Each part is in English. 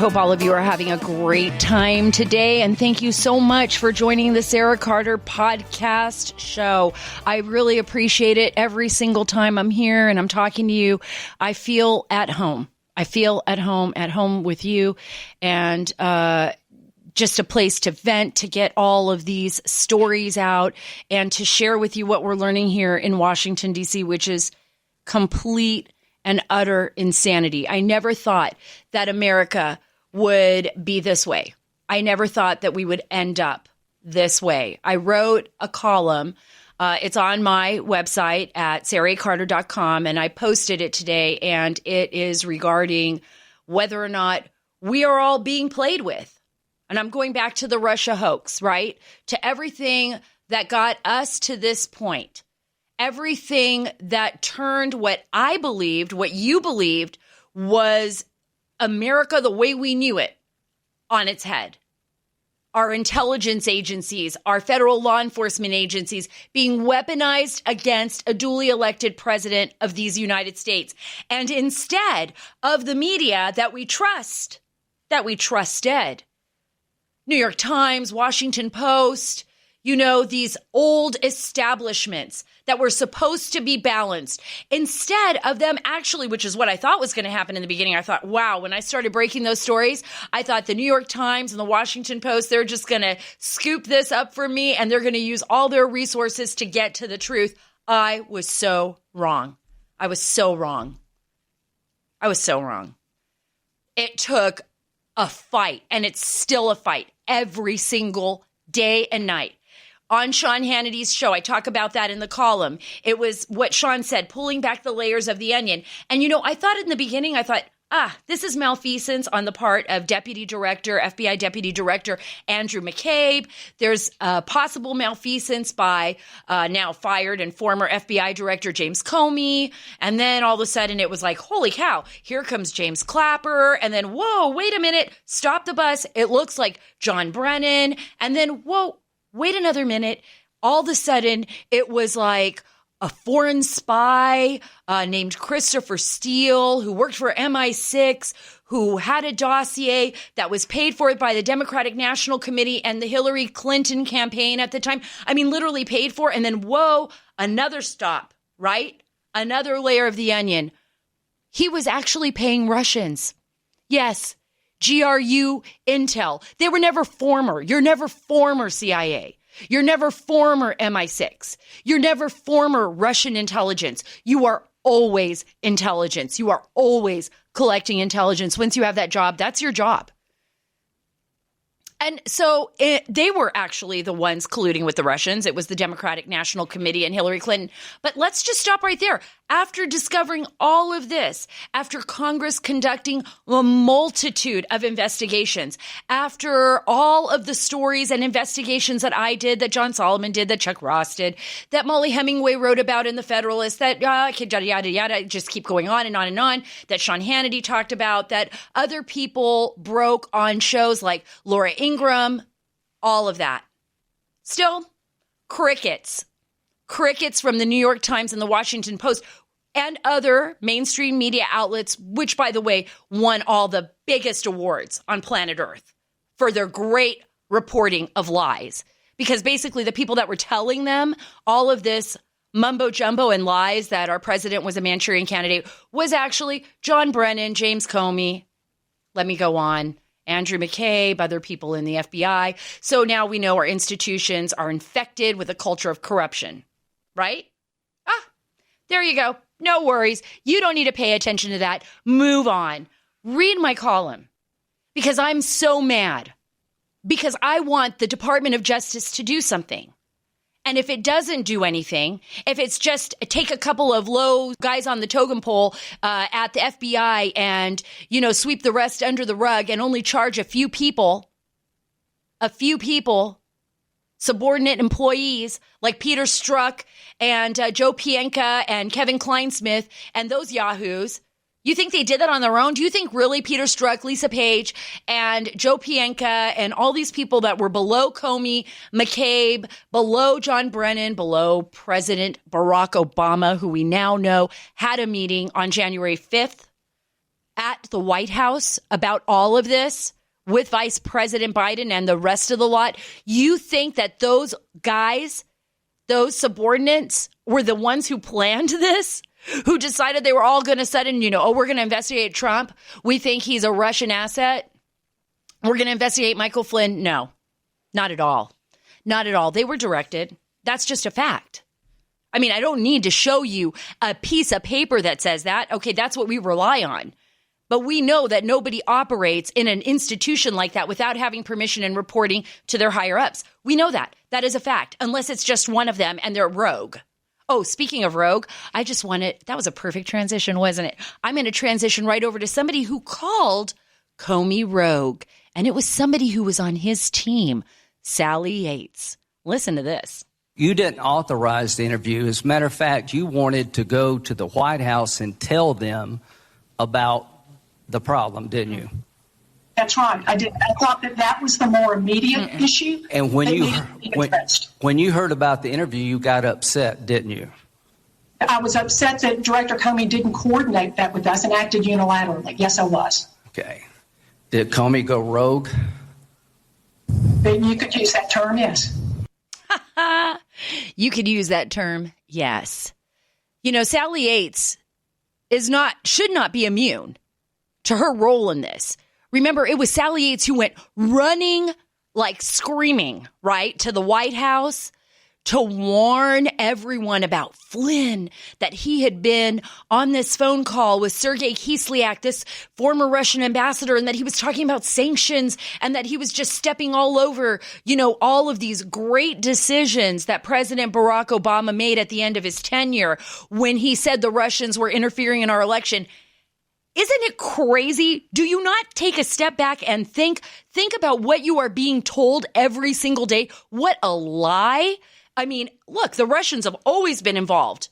hope all of you are having a great time today. And thank you so much for joining the Sara Carter podcast show. I really appreciate it. Every single time I'm here and I'm talking to you, I feel at home. I feel at home with you, and just a place to vent, to get all of these stories out and to share with you what we're learning here in Washington, D.C., which is complete and utter insanity. I never thought that America would be this way. I never thought that we would end up this way. I wrote a column. It's on my website at saracarter.com, and I posted it today, and it is regarding whether or not we are all being played with. And I'm going back to the Russia hoax, right? To everything that got us to this point. Everything that turned what I believed, what you believed, was America the way we knew it on its head. Our intelligence agencies, our federal law enforcement agencies being weaponized against a duly elected president of these United States. And instead of the media that we trusted, New York Times, Washington Post, these old establishments that were supposed to be balanced, instead of them actually, which is what I thought was going to happen in the beginning. I thought, wow, when I started breaking those stories, I thought the New York Times and the Washington Post, they're just going to scoop this up for me and they're going to use all their resources to get to the truth. I was so wrong. It took a fight, and it's still a fight every single day and night. On Sean Hannity's show, I talk about that in the column. It was what Sean said, pulling back the layers of the onion. And, I thought in the beginning, this is malfeasance on the part of FBI Deputy Director Andrew McCabe. There's possible malfeasance by now fired and former FBI Director James Comey. And then all of a sudden it was like, holy cow, here comes James Clapper. And then, whoa, wait a minute, stop the bus. It looks like John Brennan. And then, whoa, wait another minute. All of a sudden, it was like a foreign spy named Christopher Steele, who worked for MI6, who had a dossier that was paid for by the Democratic National Committee and the Hillary Clinton campaign at the time. I mean, literally paid for. And then, whoa, another stop, right? Another layer of the onion. He was actually paying Russians. Yes. GRU intel. They were never former. You're never former CIA. You're never former MI6. You're never former Russian intelligence. You are always intelligence. You are always collecting intelligence. Once you have that job, that's your job. And so they were actually the ones colluding with the Russians. It was the Democratic National Committee and Hillary Clinton. But let's just stop right there. After discovering all of this, after Congress conducting a multitude of investigations, after all of the stories and investigations that I did, that John Solomon did, that Chuck Ross did, that Molly Hemingway wrote about in The Federalist, that yada, yada, yada, just keep going on and on and on, that Sean Hannity talked about, that other people broke on shows like Laura Ingraham, all of that. Still, crickets from the New York Times and the Washington Post and other mainstream media outlets, which, by the way, won all the biggest awards on planet Earth for their great reporting of lies. Because basically the people that were telling them all of this mumbo jumbo and lies that our president was a Manchurian candidate was actually John Brennan, James Comey, let me go on, Andrew McCabe, other people in the FBI. So now we know our institutions are infected with a culture of corruption. Right? There you go. No worries. You don't need to pay attention to that. Move on. Read my column because I'm so mad because I want the Department of Justice to do something. And if it doesn't do anything, if it's just take a couple of low guys on the totem pole at the FBI and, sweep the rest under the rug and only charge a few people, subordinate employees like Peter Strzok and Joe Pienka and Kevin Kleinsmith and those yahoos. You think they did that on their own? Do you think really Peter Strzok, Lisa Page, and Joe Pienka and all these people that were below Comey, McCabe, below John Brennan, below President Barack Obama, who we now know had a meeting on January 5th? at the White House about all of this with Vice President Biden and the rest of the lot, you think that those guys, those subordinates, were the ones who planned this? Who decided they were all going to sudden, we're going to investigate Trump. We think he's a Russian asset. We're going to investigate Michael Flynn. No, not at all. Not at all. They were directed. That's just a fact. I mean, I don't need to show you a piece of paper that says that. Okay, that's what we rely on. But we know that nobody operates in an institution like that without having permission and reporting to their higher ups. We know that. That is a fact, unless it's just one of them and they're rogue. Oh, speaking of rogue, that was a perfect transition, wasn't it? I'm going to transition right over to somebody who called Comey rogue. And it was somebody who was on his team, Sally Yates. Listen to this. You didn't authorize the interview. As a matter of fact, you wanted to go to the White House and tell them about the problem, didn't you? That's right. I did. I thought that was the more immediate issue. And when you heard about the interview, you got upset, didn't you? I was upset that Director Comey didn't coordinate that with us and acted unilaterally. Yes, I was. Okay. Did Comey go rogue? You could use that term, yes. You could use that term, yes. Sally Yates should not be immune to her role in this. Remember, it was Sally Yates who went running, like screaming, right, to the White House to warn everyone about Flynn, that he had been on this phone call with Sergei Kislyak, this former Russian ambassador, and that he was talking about sanctions and that he was just stepping all over, all of these great decisions that President Barack Obama made at the end of his tenure when he said the Russians were interfering in our election. Isn't it crazy? Do you not take a step back and think about what you are being told every single day? What a lie. I mean, look, the Russians have always been involved.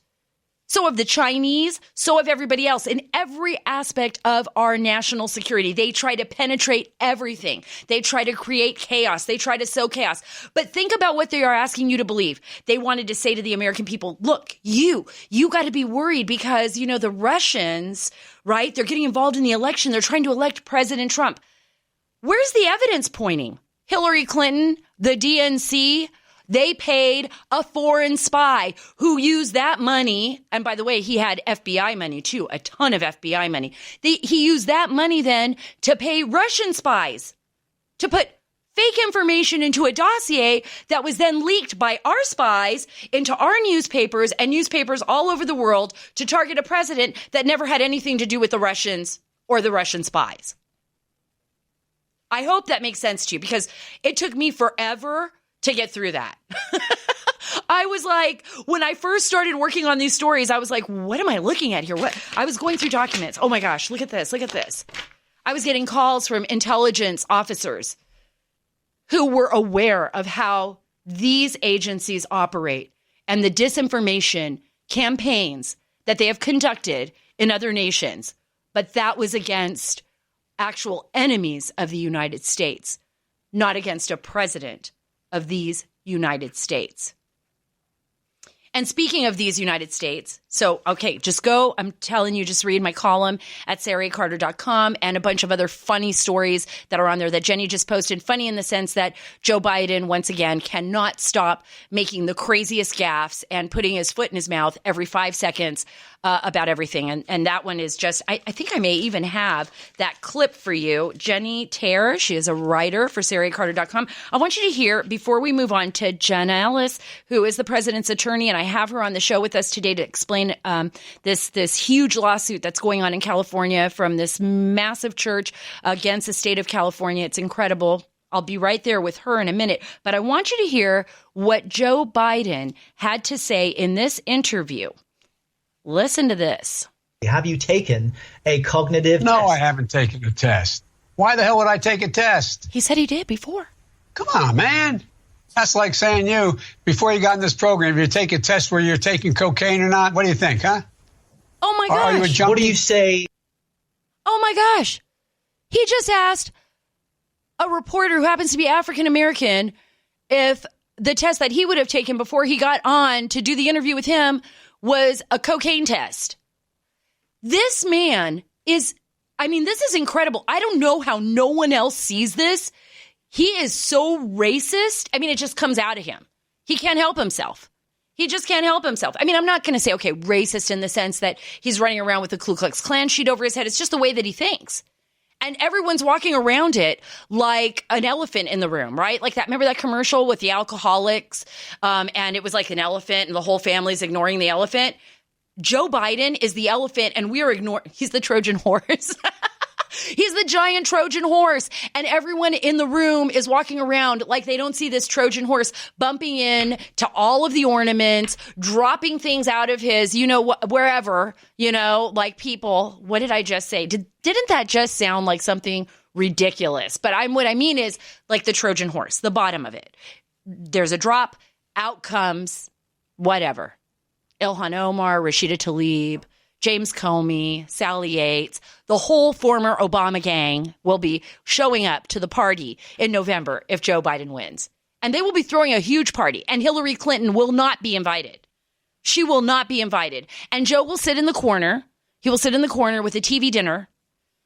So have the Chinese, so have everybody else in every aspect of our national security. They try to penetrate everything. They try to create chaos. They try to sow chaos. But think about what they are asking you to believe. They wanted to say to the American people, look, you got to be worried because, the Russians, right? They're getting involved in the election. They're trying to elect President Trump. Where's the evidence pointing? Hillary Clinton, the DNC, they paid a foreign spy who used that money. And by the way, he had FBI money too, a ton of FBI money. He used that money then to pay Russian spies to put fake information into a dossier that was then leaked by our spies into our newspapers and newspapers all over the world to target a president that never had anything to do with the Russians or the Russian spies. I hope that makes sense to you because it took me forever to get through that. I was like, when I first started working on these stories, I was like, what am I looking at here? What? I was going through documents. Oh my gosh, look at this. Look at this. I was getting calls from intelligence officers who were aware of how these agencies operate and the disinformation campaigns that they have conducted in other nations. But that was against actual enemies of the United States, not against a president of these United States. And speaking of these United States, so, okay, just go. I'm telling you, just read my column at saracarter.com and a bunch of other funny stories that are on there that Jenny just posted. Funny in the sense that Joe Biden, once again, cannot stop making the craziest gaffes and putting his foot in his mouth every 5 seconds about everything. And that one is just, I think I may even have that clip for you. Jenny Terr, she is a writer for saracarter.com. I want you to hear, before we move on to Jenna Ellis, who is the president's attorney, and I have her on the show with us today to explain this huge lawsuit that's going on in California from this massive church against the state of California. It's incredible. I'll be right there with her in a minute. But I want you to hear what Joe Biden had to say in this interview. Listen to this. Have you taken a cognitive test? No, I haven't taken a test. Why the hell would I take a test? He said he did before. Come on, man. That's like saying before you got in this program, you take a test where you're taking cocaine or not. What do you think, huh? Oh, my gosh. Are you a junkie? What do you say? Oh, my gosh. He just asked a reporter who happens to be African-American if the test that he would have taken before he got on to do the interview with him was a cocaine test. This man is I mean, this is incredible. I don't know how no one else sees this. He is so racist. I mean, it just comes out of him. He can't help himself. He just can't help himself. I mean, I'm not going to say, okay, racist in the sense that he's running around with the Ku Klux Klan sheet over his head. It's just the way that he thinks. And everyone's walking around it like an elephant in the room, right? Like that. Remember that commercial with the alcoholics? And it was like an elephant and the whole family's ignoring the elephant. Joe Biden is the elephant and we're ignoring. He's the Trojan horse. He's the giant Trojan horse. And everyone in the room is walking around like they don't see this Trojan horse bumping in to all of the ornaments, dropping things out of his, wherever, like people. What did I just say? Didn't that just sound like something ridiculous? But what I mean is like the Trojan horse, the bottom of it. There's a drop, out comes whatever. Ilhan Omar, Rashida Tlaib, James Comey, Sally Yates, the whole former Obama gang will be showing up to the party in November if Joe Biden wins. And they will be throwing a huge party. And Hillary Clinton will not be invited. She will not be invited. And Joe will sit in the corner. He will sit in the corner with a TV dinner.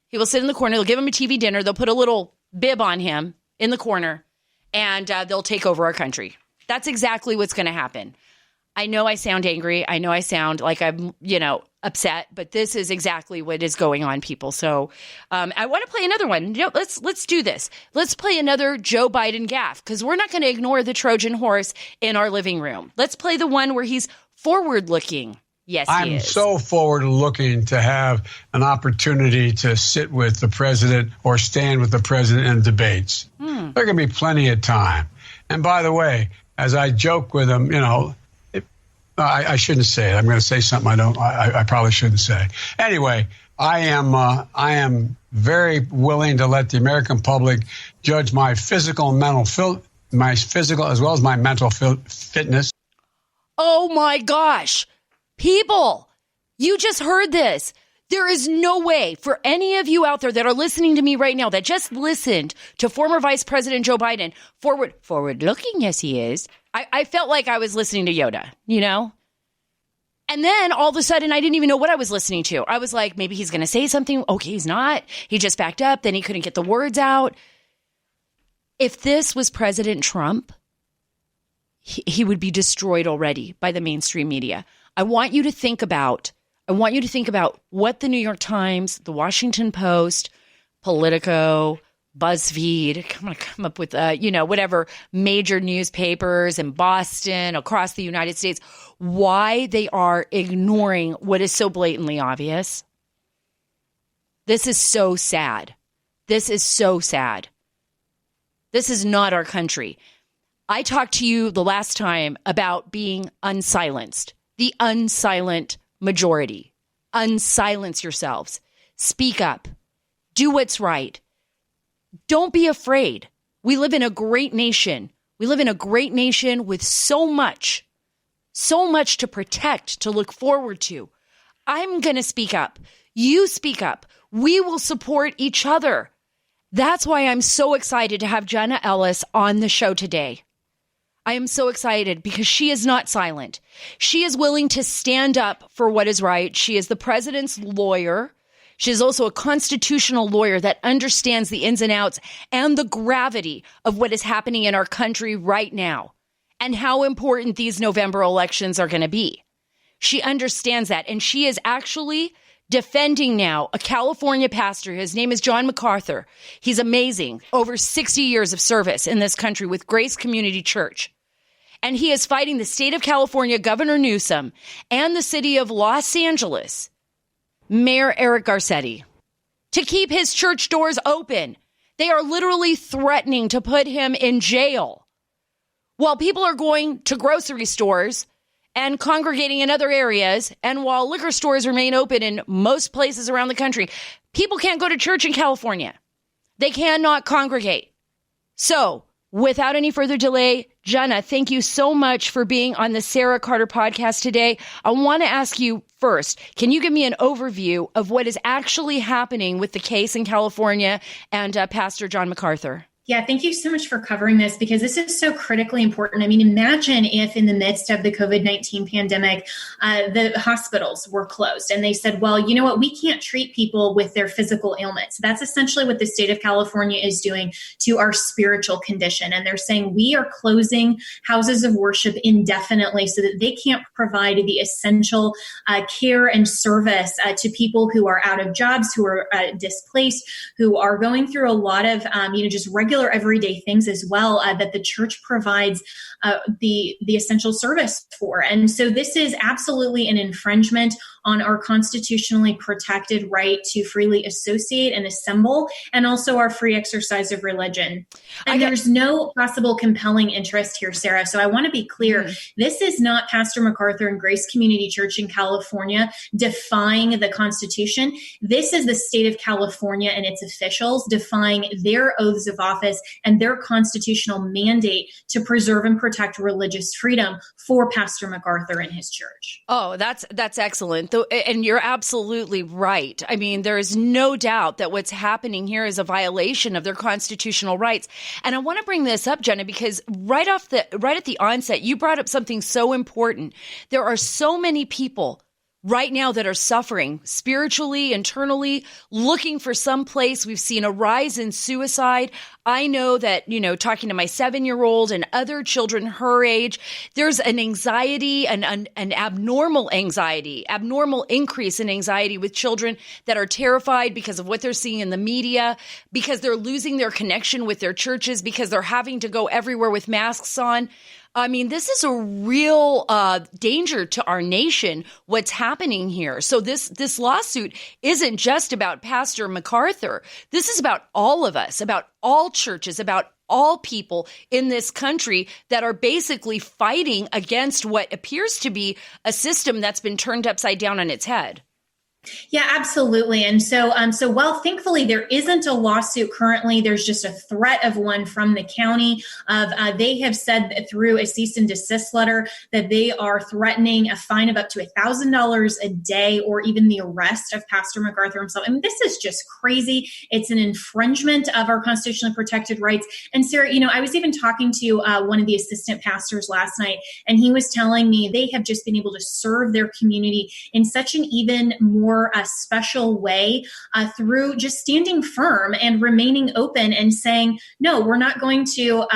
He will sit in the corner. They'll give him a TV dinner. They'll put a little bib on him in the corner. And they'll take over our country. That's exactly what's going to happen. I know I sound angry. I know I sound like I'm, upset, but this is exactly what is going on, people. So I want to play another one. Let's do this. Let's play another Joe Biden gaffe because we're not going to ignore the Trojan horse in our living room. Let's play the one where he's forward looking. Yes, he is. I'm so forward looking to have an opportunity to sit with the president or stand with the president in debates. There can be plenty of time. And by the way, as I joke with him, I shouldn't say it. I'm going to say something I probably shouldn't say. Anyway, I am very willing to let the American public judge my physical and mental my physical as well as my mental fitness. Oh my gosh. People, you just heard this. There is no way for any of you out there that are listening to me right now that just listened to former Vice President Joe Biden, forward looking, yes, he is. I felt like I was listening to Yoda, And then all of a sudden, I didn't even know what I was listening to. I was like, maybe he's going to say something. Okay, he's not. He just backed up. Then he couldn't get the words out. If this was President Trump, he would be destroyed already by the mainstream media. I want you to think about what the New York Times, the Washington Post, Politico, BuzzFeed, I'm going to come up with, whatever major newspapers in Boston, across the United States, why they are ignoring what is so blatantly obvious. This is so sad. This is so sad. This is not our country. I talked to you the last time about being unsilenced, the unsilent majority. Unsilence yourselves. Speak up. Do what's right. Don't be afraid. We live in a great nation. We live in a great nation with so much to protect, to look forward to. I'm going to speak up. You speak up. We will support each other. That's why I'm so excited to have Jenna Ellis on the show today. I am so excited because she is not silent. She is willing to stand up for what is right. She is the president's lawyer. She is also a constitutional lawyer that understands the ins and outs and the gravity of what is happening in our country right now and how important these November elections are going to be. She understands that, and she is actually defending now a California pastor. His name is John MacArthur. He's amazing. Over 60 years of service in this country with Grace Community Church. And he is fighting the state of California, Governor Newsom, and the city of Los Angeles, Mayor Eric Garcetti, to keep his church doors open. They are literally threatening to put him in jail while people are going to grocery stores and congregating in other areas. And while liquor stores remain open in most places around the country, people can't go to church in California. They cannot congregate. So without any further delay, Jenna, thank you so much for being on the Sara Carter podcast today. I want to ask you first, can you give me an overview of what is actually happening with the case in California and Pastor John MacArthur? Yeah, thank you so much for covering this because this is so critically important. I mean, imagine if in the midst of the COVID-19 pandemic, the hospitals were closed and they said, well, you know what, we can't treat people with their physical ailments. That's essentially what the state of California is doing to our spiritual condition. And they're saying we are closing houses of worship indefinitely so that they can't provide the essential care and service to people who are out of jobs, who are displaced, who are going through a lot of, just regular everyday things as well that the church provides the essential service for. And so this is absolutely an infringement on our constitutionally protected right to freely associate and assemble, and also our free exercise of religion. And there's no possible compelling interest here, Sarah. So I want to be clear. This is not Pastor MacArthur and Grace Community Church in California defying the Constitution. This is the state of California and its officials defying their oaths of office and their constitutional mandate to preserve and protect religious freedom for Pastor MacArthur and his church. Oh, that's excellent. And you're absolutely right. I mean, there is no doubt that what's happening here is a violation of their constitutional rights. And I want to bring this up, Jenna, because right at the onset, you brought up something so important. There are so many people right now that are suffering spiritually, internally, looking for some place. We've seen a rise in suicide. I know that, talking to my 7-year-old and other children her age, there's an anxiety, an abnormal increase in anxiety with children that are terrified because of what they're seeing in the media, because they're losing their connection with their churches, because they're having to go everywhere with masks on. I mean, this is a real danger to our nation, what's happening here. So this lawsuit isn't just about Pastor MacArthur. This is about all of us, about all churches, about all people in this country that are basically fighting against what appears to be a system that's been turned upside down on its head. Yeah, absolutely. And so while thankfully there isn't a lawsuit currently, there's just a threat of one from the county. They have said that through a cease and desist letter that they are threatening a fine of up to $1,000 a day or even the arrest of Pastor MacArthur himself. I mean, this is just crazy. It's an infringement of our constitutionally protected rights. And Sarah, I was even talking to one of the assistant pastors last night, and he was telling me they have just been able to serve their community in such an even more a special way through just standing firm and remaining open and saying, no, we're not going to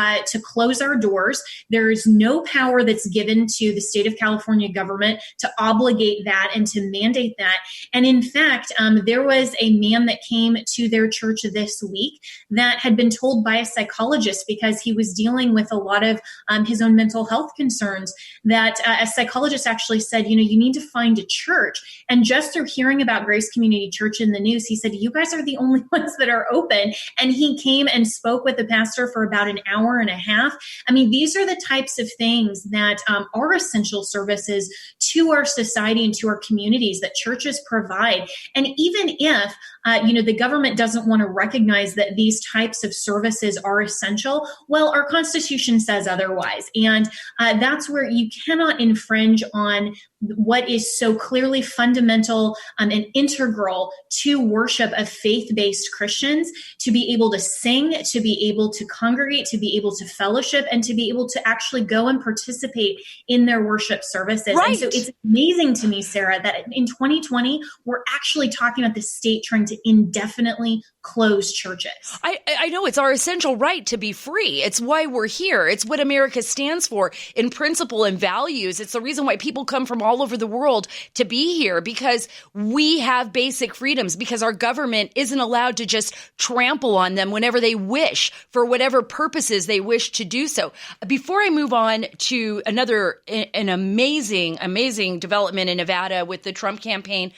close our doors. There is no power that's given to the state of California government to obligate that and to mandate that. And in fact, there was a man that came to their church this week that had been told by a psychologist, because he was dealing with a lot of his own mental health concerns, that a psychologist actually said, you need to find a church. And just through hearing about Grace Community Church in the news, he said, you guys are the only ones that are open. And he came and spoke with the pastor for about an hour and a half. I mean, these are the types of things that are essential services to our society and to our communities that churches provide. And even if, the government doesn't want to recognize that these types of services are essential, well, our Constitution says otherwise. And that's where you cannot infringe on what is so clearly fundamental and integral to worship of faith-based Christians, to be able to sing, to be able to congregate, to be able to fellowship, and to be able to actually go and participate in their worship services. Right. And so it's amazing to me, Sarah, that in 2020, we're actually talking about the state trying to indefinitely close churches. I know it's our essential right to be free. It's why we're here. It's what America stands for in principle and values. It's the reason why people come from all over the world to be here, because we have basic freedoms, because our government isn't allowed to just trample on them whenever they wish for whatever purposes they wish to do so. Before I move on to an amazing development in Nevada with the Trump campaign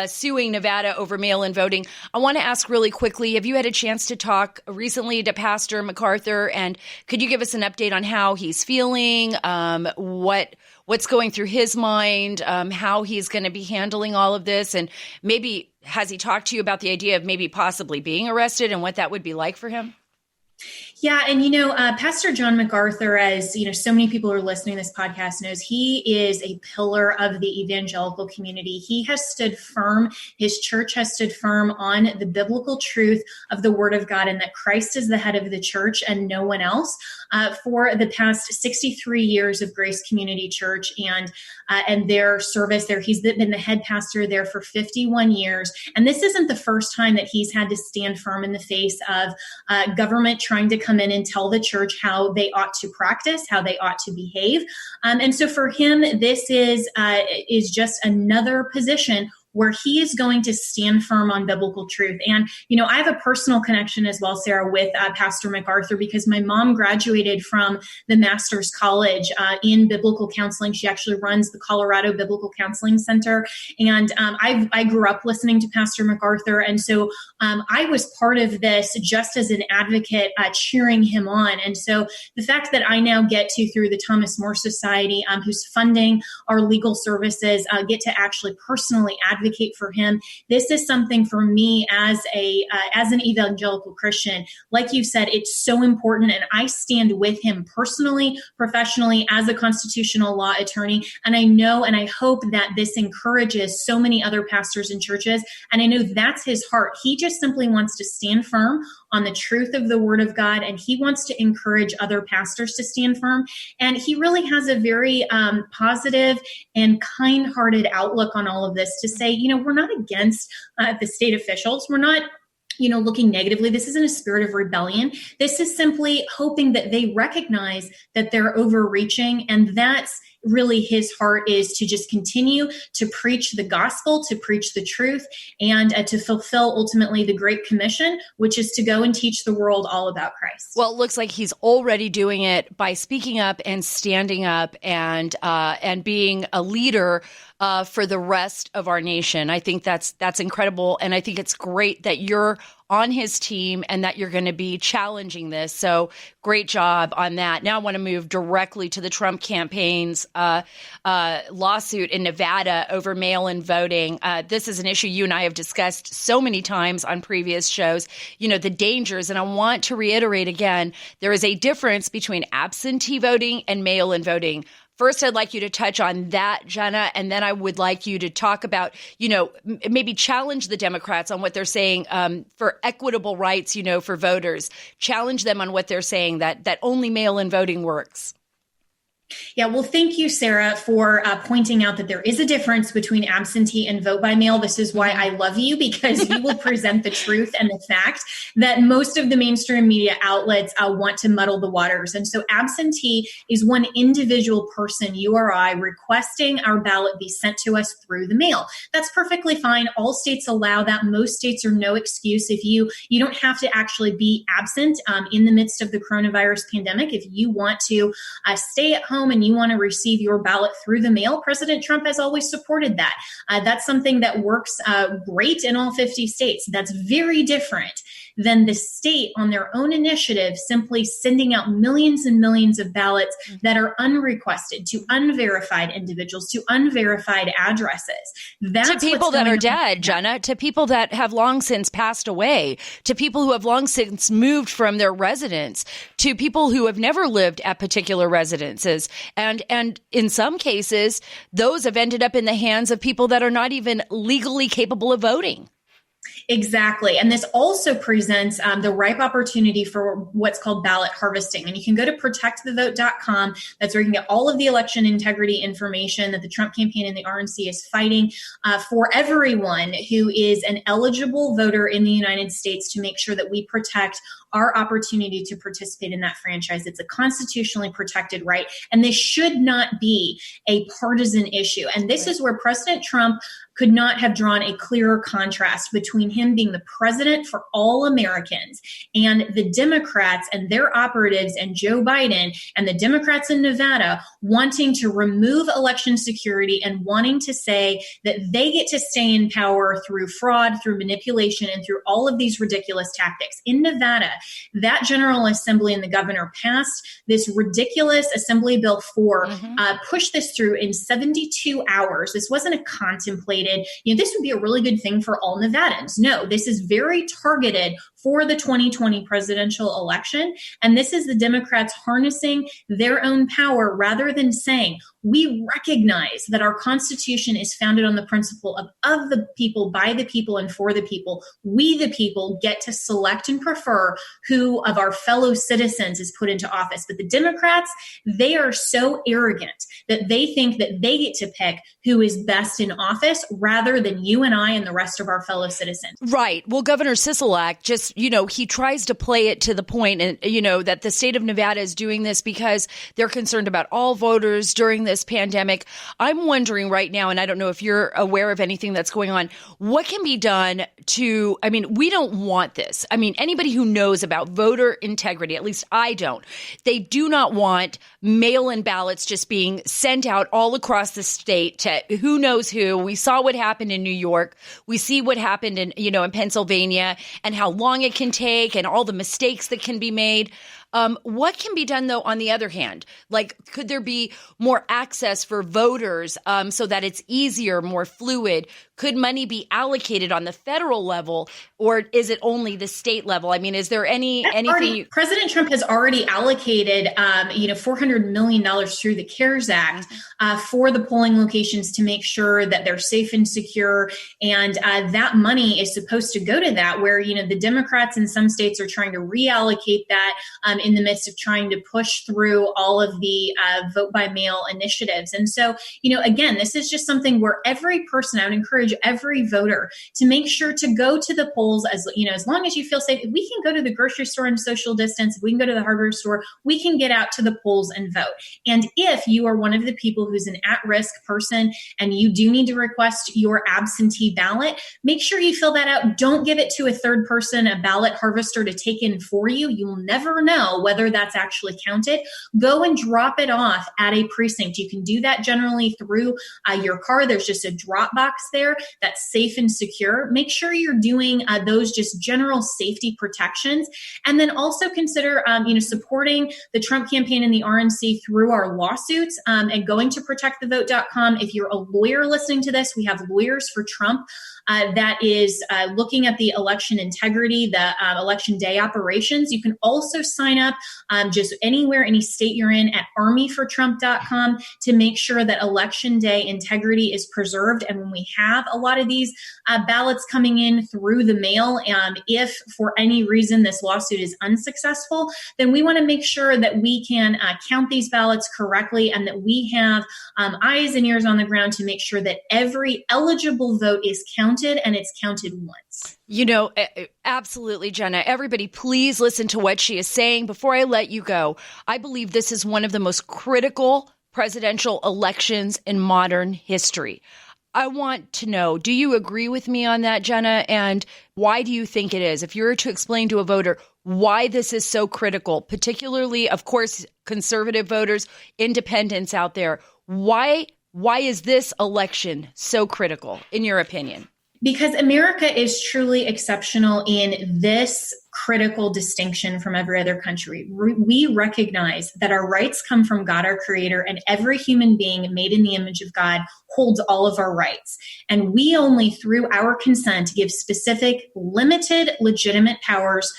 suing Nevada over mail-in voting, I want to ask really quickly, have you had a chance to talk recently to Pastor MacArthur, and could you give us an update on how he's feeling, what's going through his mind, how he's going to be handling all of this, and maybe has he talked to you about the idea of maybe possibly being arrested and what that would be like for him? Yeah. And, Pastor John MacArthur, as, so many people who are listening to this podcast knows, he is a pillar of the evangelical community. He has stood firm. His church has stood firm on the biblical truth of the word of God and that Christ is the head of the church and no one else for the past 63 years of Grace Community Church and their service there. He's been the head pastor there for 51 years. And this isn't the first time that he's had to stand firm in the face of government trying to come in and tell the church how they ought to practice, how they ought to behave. And so for him, this is just another position where he is going to stand firm on biblical truth. And, I have a personal connection as well, Sarah, with Pastor MacArthur, because my mom graduated from the Master's College in Biblical Counseling. She actually runs the Colorado Biblical Counseling Center. And I grew up listening to Pastor MacArthur. And so I was part of this just as an advocate, cheering him on. And so the fact that I now get to, through the Thomas More Society, who's funding our legal services, get to actually personally advocate for him. This is something for me as an evangelical Christian. Like you said, it's so important, and I stand with him personally, professionally, as a constitutional law attorney. And I know and I hope that this encourages so many other pastors and churches. And I know that's his heart. He just simply wants to stand firm on the truth of the word of God, and he wants to encourage other pastors to stand firm. And he really has a very positive and kind-hearted outlook on all of this to say, we're not against the state officials. We're not looking negatively. This isn't a spirit of rebellion. This is simply hoping that they recognize that they're overreaching, and that's really his heart, is to just continue to preach the gospel, to preach the truth, and to fulfill ultimately the Great Commission, which is to go and teach the world all about Christ. Well, it looks like he's already doing it by speaking up and standing up and being a leader for the rest of our nation. I think that's incredible, and I think it's great that you're on his team and that you're going to be challenging this. So great job on that. Now I want to move directly to the Trump campaign's lawsuit in Nevada over mail-in voting. This is an issue you and I have discussed so many times on previous shows, the dangers. And I want to reiterate again, there is a difference between absentee voting and mail-in voting. First, I'd like you to touch on that, Jenna, and then I would like you to talk about, maybe challenge the Democrats on what they're saying for equitable rights, for voters. Challenge them on what they're saying, that only mail-in voting works. Yeah, well, thank you, Sarah, for pointing out that there is a difference between absentee and vote by mail. This is why I love you, because you will present the truth and the fact that most of the mainstream media outlets want to muddle the waters. And so absentee is one individual person, you or I, requesting our ballot be sent to us through the mail. That's perfectly fine. All states allow that. Most states are no excuse. If you don't have to actually be absent in the midst of the coronavirus pandemic. If you want to stay at home and you want to receive your ballot through the mail, President Trump has always supported that. That's something that works great in all 50 states. That's very different than the state on their own initiative simply sending out millions and millions of ballots that are unrequested to unverified individuals, to unverified addresses. That's to people that are dead, Jenna, to people that have long since passed away, to people who have long since moved from their residence, to people who have never lived at particular residences. And in some cases, those have ended up in the hands of people that are not even legally capable of voting. Exactly. And this also presents the ripe opportunity for what's called ballot harvesting. And you can go to protectthevote.com. That's where you can get all of the election integrity information that the Trump campaign and the RNC is fighting for everyone who is an eligible voter in the United States, to make sure that we protect our opportunity to participate in that franchise. It's a constitutionally protected right. And this should not be a partisan issue. And this is where President Trump could not have drawn a clearer contrast between him being the president for all Americans and the Democrats and their operatives and Joe Biden and the Democrats in Nevada wanting to remove election security and wanting to say that they get to stay in power through fraud, through manipulation, and through all of these ridiculous tactics. In Nevada, that General Assembly and the governor passed this ridiculous Assembly Bill 4, pushed this through in 72 hours. This wasn't a contemplated, this would be a really good thing for all Nevadans. No, this is very targeted for the 2020 presidential election. And this is the Democrats harnessing their own power rather than saying, we recognize that our Constitution is founded on the principle of the people, by the people, and for the people. We, the people, get to select and prefer who of our fellow citizens is put into office. But the Democrats, they are so arrogant that they think that they get to pick who is best in office rather than you and I and the rest of our fellow citizens. Right. Well, Governor Sisolak just, he tries to play it to the point, and, that the state of Nevada is doing this because they're concerned about all voters during this pandemic. I'm wondering right now, and I don't know if you're aware of anything that's going on, what can be done to, we don't want this. Anybody who knows about voter integrity, at least I don't, they do not want mail-in ballots just being sent out all across the state to who knows who. We saw what happened in New York. We see what happened in, in Pennsylvania, and how long it can take and all the mistakes that can be made. What can be done, though, on the other hand? Like, could there be more access for voters so that it's easier, more fluid? Could money be allocated on the federal level, or is it only the state level? Is there anything? President Trump has already allocated, $400 million through the CARES Act for the polling locations to make sure that they're safe and secure. And that money is supposed to go to that, where, the Democrats in some states are trying to reallocate that in the midst of trying to push through all of the vote by mail initiatives. And so, again, this is just something where every person, I would encourage every voter to make sure to go to the polls as long as you feel safe. If we can go to the grocery store and social distance, if we can go to the hardware store, we can get out to the polls and vote. And if you are one of the people who's an at-risk person and you do need to request your absentee ballot, make sure you fill that out. Don't give it to a third person, a ballot harvester, to take in for you. You'll never know whether that's actually counted. Go and drop it off at a precinct. You can do that generally through your car. There's just a drop box there that's safe and secure. Make sure you're doing those just general safety protections. And then also consider, supporting the Trump campaign and the RNC through our lawsuits and going to protectthevote.com. If you're a lawyer listening to this, we have Lawyers for Trump that is looking at the election integrity, the election day operations. You can also sign up just anywhere, any state you're in, at armyfortrump.com to make sure that election day integrity is preserved. And when we have a lot of these ballots coming in through the mail, if for any reason this lawsuit is unsuccessful, then we want to make sure that we can count these ballots correctly and that we have eyes and ears on the ground to make sure that every eligible vote is counted and it's counted once. Absolutely, Jenna. Everybody, please listen to what she is saying. Before I let you go, I believe this is one of the most critical presidential elections in modern history. I want to know, do you agree with me on that, Jenna? And why do you think it is? If you were to explain to a voter why this is so critical, particularly, of course, conservative voters, independents out there, why is this election so critical, in your opinion? Because America is truly exceptional in this critical distinction from every other country. We recognize that our rights come from God, our creator, and every human being made in the image of God holds all of our rights. And we only, through our consent, give specific, limited, legitimate powers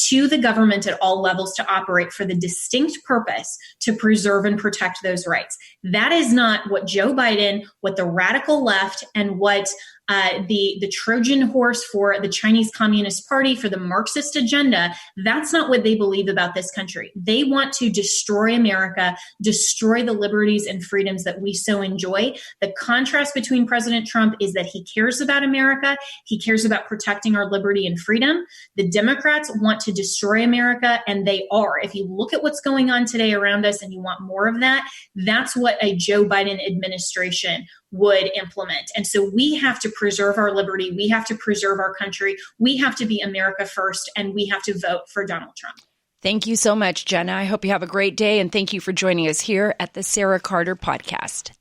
to the government at all levels to operate for the distinct purpose to preserve and protect those rights. That is not what Joe Biden, what the radical left, and what the Trojan horse for the Chinese Communist Party, for the Marxist agenda, that's not what they believe about this country. They want to destroy America, destroy the liberties and freedoms that we so enjoy. The contrast between President Trump is that he cares about America. He cares about protecting our liberty and freedom. The Democrats want to destroy America, and they are. If you look at what's going on today around us and you want more of that, that's what a Joe Biden administration would implement. And so we have to preserve our liberty. We have to preserve our country. We have to be America first, and we have to vote for Donald Trump. Thank you so much, Jenna. I hope you have a great day, and thank you for joining us here at the Sara Carter Podcast.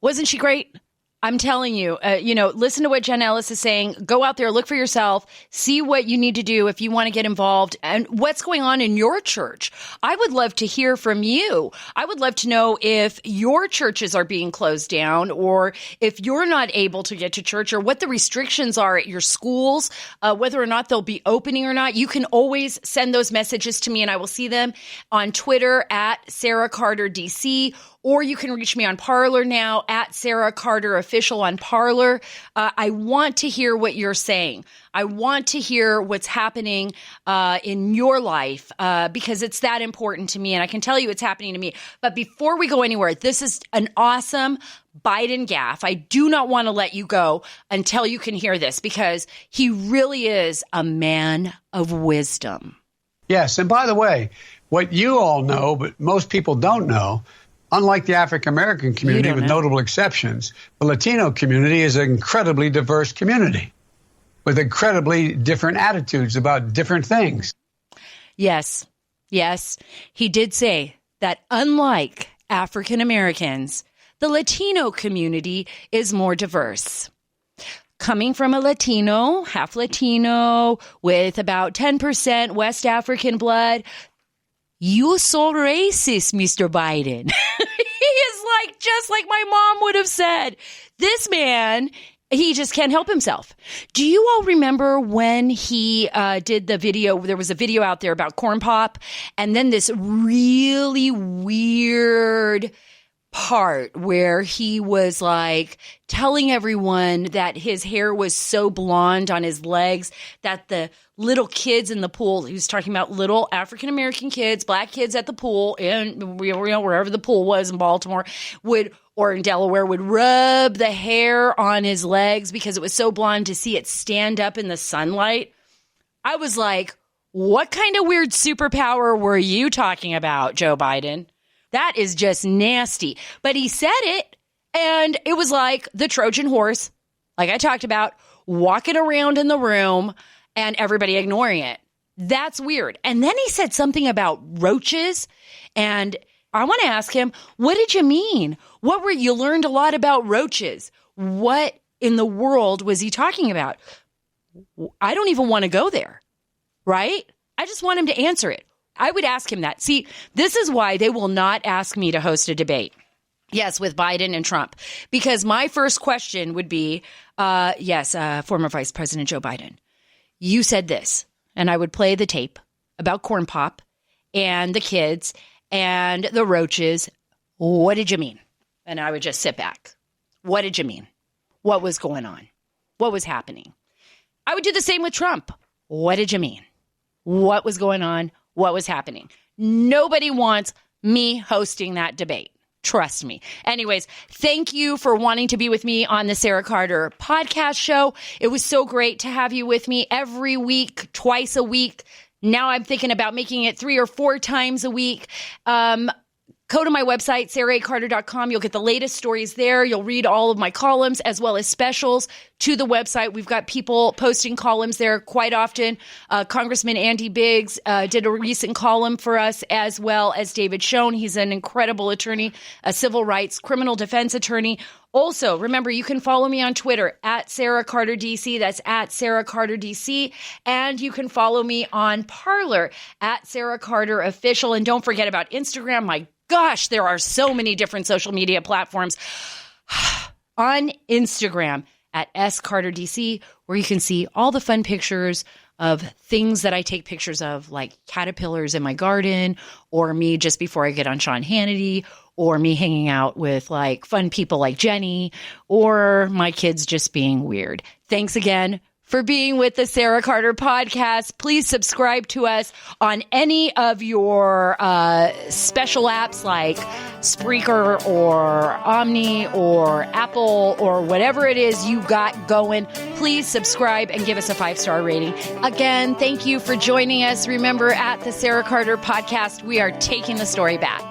Wasn't she great? I'm telling you, listen to what Jenna Ellis is saying. Go out there, look for yourself, see what you need to do if you want to get involved and what's going on in your church. I would love to hear from you. I would love to know if your churches are being closed down or if you're not able to get to church or what the restrictions are at your schools, whether or not they'll be opening or not. You can always send those messages to me and I will see them on Twitter at Sara Carter DC. Or you can reach me on Parler now at Sara Carter Official on Parler. I want to hear what you're saying. I want to hear what's happening in your life because it's that important to me. And I can tell you it's happening to me. But before we go anywhere, this is an awesome Biden gaffe. I do not want to let you go until you can hear this because he really is a man of wisdom. Yes. And by the way, what you all know, but most people don't know, unlike the African-American community, with notable exceptions, the Latino community is an incredibly diverse community with incredibly different attitudes about different things. Yes. He did say that unlike African-Americans, the Latino community is more diverse. Coming from a Latino, half Latino, with about 10% West African blood, you're so racist, Mr. Biden. He is just like my mom would have said. This man, he just can't help himself. Do you all remember when he did the video? There was a video out there about corn pop and then this really weird part where he was telling everyone that his hair was so blonde on his legs that the little kids in the pool, he was talking about little African-American kids, black kids at the pool, and wherever the pool was in Baltimore, or in Delaware, would rub the hair on his legs because it was so blonde to see it stand up in the sunlight. I was like, what kind of weird superpower were you talking about, Joe Biden? That is just nasty. But he said it, and it was like the Trojan horse, like I talked about, walking around in the room and everybody ignoring it. That's weird. And then he said something about roaches, and I want to ask him, what did you mean? You learned a lot about roaches. What in the world was he talking about? I don't even want to go there, right? I just want him to answer it. I would ask him that. See, this is why they will not ask me to host a debate. Yes, with Biden and Trump, because my first question would be, former Vice President Joe Biden, you said this, and I would play the tape about corn pop and the kids and the roaches. What did you mean? And I would just sit back. What did you mean? What was going on? What was happening? I would do the same with Trump. What did you mean? What was going on? What was happening? Nobody wants me hosting that debate. Trust me. Anyways, thank you for wanting to be with me on the Sara Carter podcast show. It was so great to have you with me every week, twice a week. Now I'm thinking about making it 3 or 4 times a week. Go to my website, saracarter.com. You'll get the latest stories there. You'll read all of my columns as well as specials to the website. We've got people posting columns there quite often. Congressman Andy Biggs did a recent column for us, as well as David Schoen. He's an incredible attorney, a civil rights criminal defense attorney. Also, remember, you can follow me on Twitter at Sara Carter DC. That's at Sara Carter DC. And you can follow me on Parler at Sara Carter Official. And don't forget about Instagram. My gosh, there are so many different social media platforms. On Instagram at SCarterDC, where you can see all the fun pictures of things that I take pictures of, like caterpillars in my garden, or me just before I get on Sean Hannity, or me hanging out with fun people like Jenny, or my kids just being weird. Thanks again for being with the Sara Carter podcast. Please subscribe to us on any of your special apps like Spreaker or Omni or Apple or whatever it is you got going. Please subscribe and give us a 5-star rating. Again, thank you for joining us. Remember, at the Sara Carter podcast, we are taking the story back.